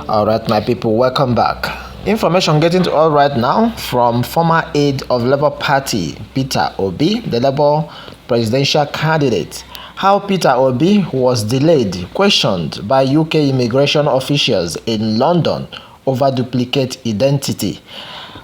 All right, my people, welcome back. Information getting to all right now from former aide of Labour Party, Peter Obi, the Labour presidential candidate. How Peter Obi was delayed, questioned by UK immigration officials in London over duplicate identity.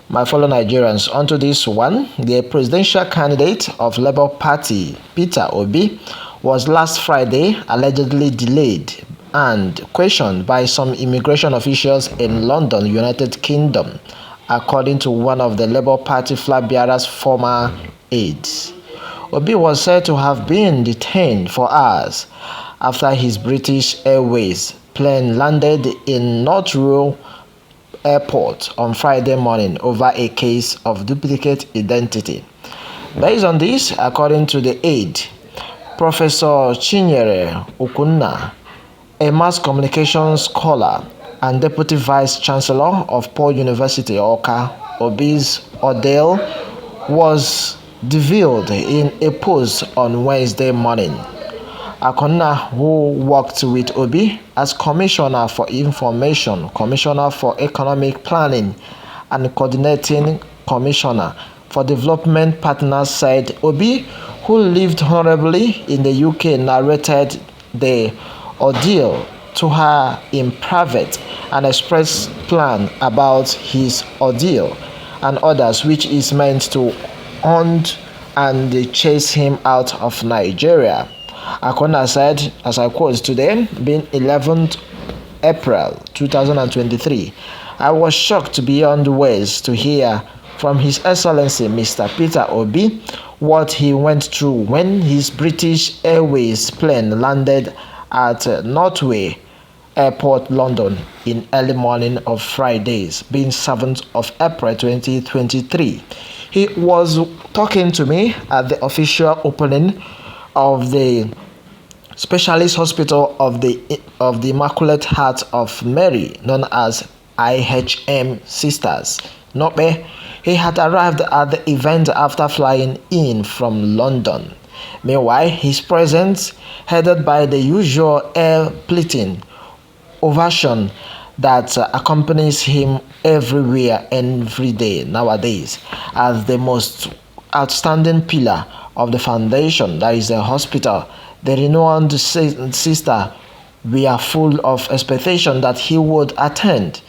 My fellow Nigerians, onto this one, the presidential candidate of Labour Party, Peter Obi, was last Friday allegedly delayed and questioned by some immigration officials in London, United Kingdom, according to one of the Labour Party flag bearer's former aides. Obi was said to have been detained for hours after his British Airways plane landed in Northrow Airport on Friday morning over a case of duplicate identity. Based on this, according to the aide, Professor Chinyere Okunna, a mass communications scholar and deputy vice chancellor of Paul University, Oka, Obi's ordeal was revealed in a post on Wednesday morning. Okunna, who worked with Obi as Commissioner for Information, Commissioner for Economic Planning, and Coordinating Commissioner for Development Partners, said Obi, who lived honorably in the UK, narrated the ordeal to her in private and expressed plan about his ordeal and others which is meant to haunt and chase him out of Nigeria. Okunna said, as I quote today, being 11th April 2023, I was shocked beyond words to hear from His Excellency Mr. Peter Obi what he went through when his British Airways plane landed at Northway Airport, London, in early morning of Fridays, being 7th of April 2023. He was talking to me at the official opening of the Specialist Hospital of the Immaculate Heart of Mary, known as IHM Sisters, Nope. He had arrived at the event after flying in from London. Meanwhile, his presence, headed by the usual air-pleating ovation that accompanies him everywhere, every day nowadays, as the most outstanding pillar of the foundation that is the hospital. The renowned sister, we are full of expectation that he would attend.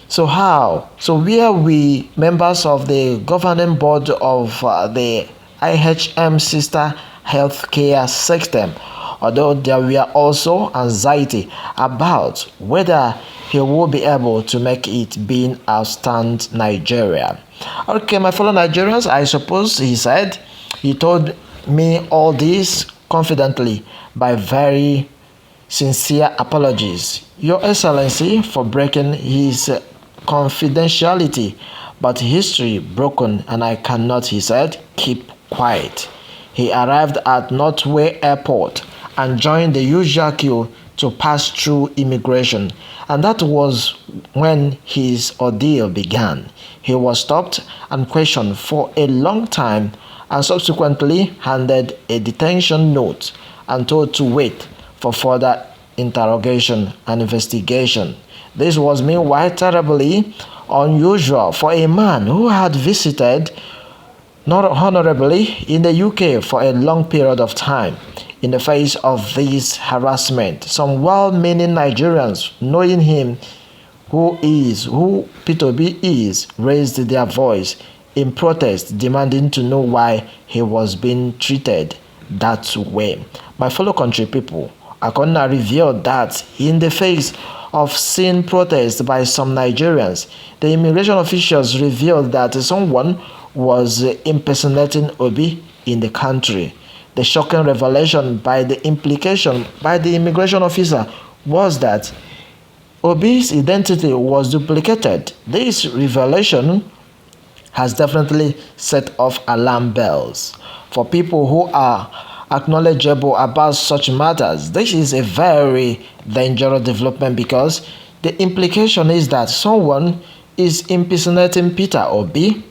So how? So where we members of the governing board of the IHM Sister Healthcare System, although there were also anxiety about whether he will be able to make it being outstand Nigeria. Okay, my fellow Nigerians, I suppose he said, he told me all this confidently by very sincere apologies, Your Excellency, for breaking his confidentiality, but history broken and I cannot, he said, keep quiet. He arrived at Northway Airport and joined the usual queue to pass through immigration, and that was when his ordeal began. He was stopped and questioned for a long time and subsequently handed a detention note and told to wait for further interrogation and investigation. This was meanwhile terribly unusual for a man who had visited not honorably in the UK for a long period of time. In the face of this harassment, some well-meaning Nigerians, knowing him who Peter Obi is, raised their voice in protest, demanding to know why he was being treated that way. My fellow country people, Okunna revealed that in the face of seeing protests by some Nigerians, the immigration officials revealed that someone was impersonating Obi in the country. The shocking revelation by the implication by the immigration officer was that Obi's identity was duplicated. This revelation has definitely set off alarm bells for people who are acknowledgeable about such matters. This is a very dangerous development because the implication is that someone is impersonating Peter Obi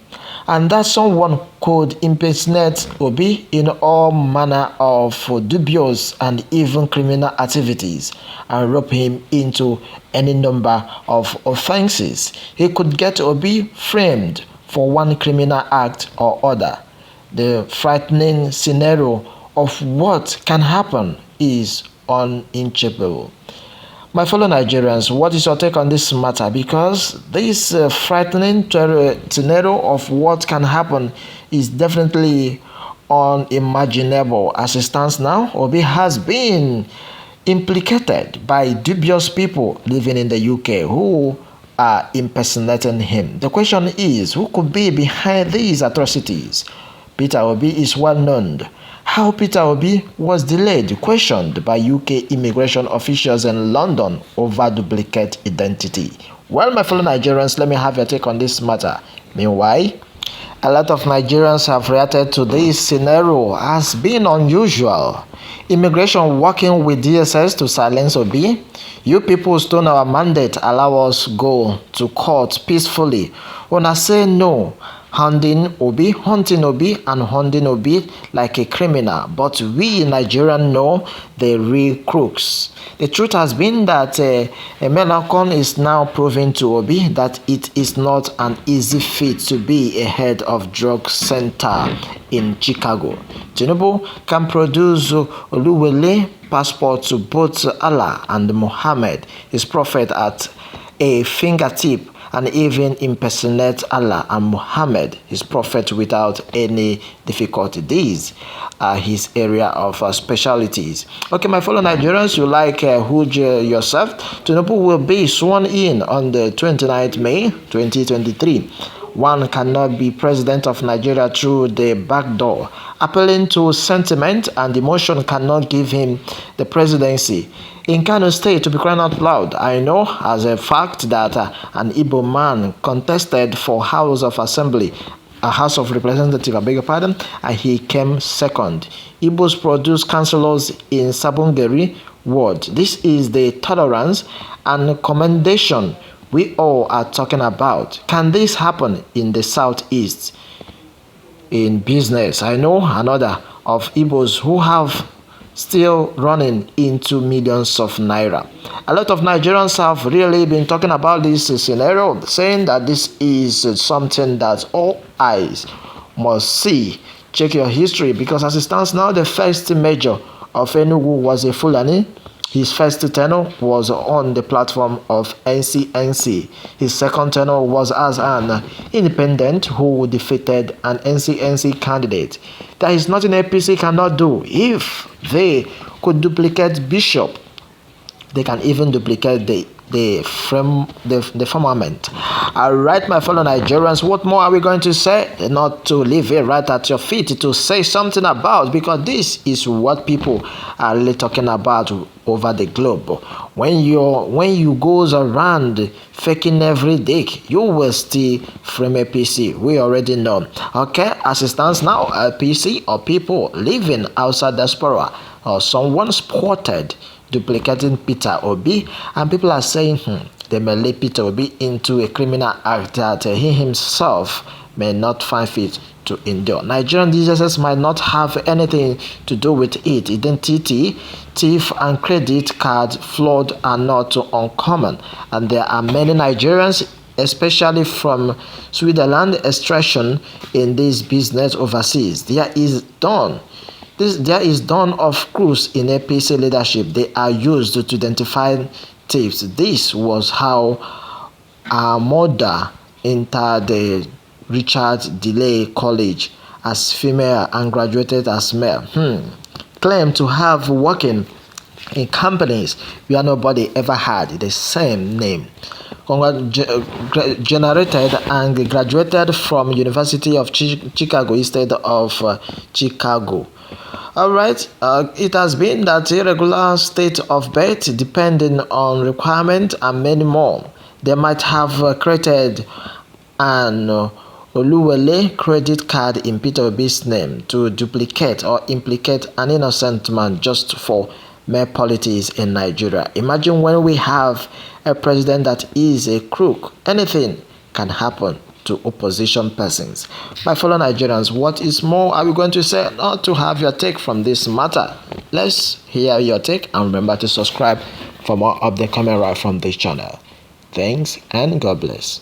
and that someone could impersonate Obi in all manner of dubious and even criminal activities and rope him into any number of offenses. He could get Obi framed for one criminal act or other. The frightening scenario of what can happen is unimaginable. My fellow Nigerians, what is your take on this matter? Because this frightening scenario of what can happen is definitely unimaginable. As it stands now, Obi has been implicated by dubious people living in the UK who are impersonating him. The question is, who could be behind these atrocities? Peter Obi is well known. How Peter Obi was delayed, questioned by UK immigration officials in London over duplicate identity. Well, my fellow Nigerians, let me have your take on this matter. Meanwhile, a lot of Nigerians have reacted to this scenario as being unusual. Immigration working with DSS to silence Obi. You people stone our mandate, allow us go to court peacefully. When I say no, hunting Obi, and hunting Obi like a criminal. But we in Nigeria know the real crooks. The truth has been that Melakon is now proving to Obi that it is not an easy feat to be a head of drug center in Chicago. Tinubu can produce Oluwole passport to both Allah and Muhammad, his prophet, at a fingertip, and even impersonate Allah and Muhammad, his prophet, without any difficulty. These are his area of specialties. Okay, my fellow Nigerians, you like Huge yourself. Tinubu will be sworn in on the 29th May 2023. One cannot be president of Nigeria through the back door. Appealing to sentiment and emotion cannot give him the presidency. In Kano State, to be crying out loud, I know as a fact that an Igbo man contested for House of Assembly, a House of Representatives, I beg your pardon, and he came second. Igbos produce councillors in Sabongeri ward. This is the tolerance and commendation we all are talking about. Can this happen in the southeast? In business, I know another of Igbos who have still running into millions of naira. A lot of Nigerians have really been talking about this scenario, saying that this is something that all eyes must see. Check your history, because as it stands now, the first major of Enugu was a Fulani. His first tenure was on the platform of NCNC. His second tenure was as an independent who defeated an NCNC candidate. There is nothing APC cannot do. If they could duplicate Bishop, they can even duplicate the firmament. All right, my fellow Nigerians, what more are we going to say? Not to leave it right at your feet to say something about, because this is what people are really talking about over the globe. When you goes around faking every day, you will still frame a PC. We already know. Okay, as it stands now, a PC or people living outside diaspora or someone spotted duplicating Peter Obi, and people are saying they may lay Peter Obi into a criminal act that he himself may not find fit to endure. Nigerian DSS might not have anything to do with it. Identity thief and credit card fraud are not uncommon, and there are many Nigerians, especially from Switzerland, extraction in this business overseas. There is done of crews in APC leadership. They are used to identify thieves. This was how our mother entered the Richard Delay College as female and graduated as male. Claim to have working in companies where nobody ever had the same name. Generated and graduated from University of Chicago instead of Chicago. All right, it has been that irregular state of birth, depending on requirement and many more. They might have created an Oluwole credit card in Peter Obi's name to duplicate or implicate an innocent man just for mere politics in Nigeria. Imagine when we have a president that is a crook. Anything can happen. to opposition persons. My fellow Nigerians, what is more are we going to say? Not to have your take from this matter. Let's hear your take, and remember to subscribe for more update coming right from this channel. Thanks and God bless.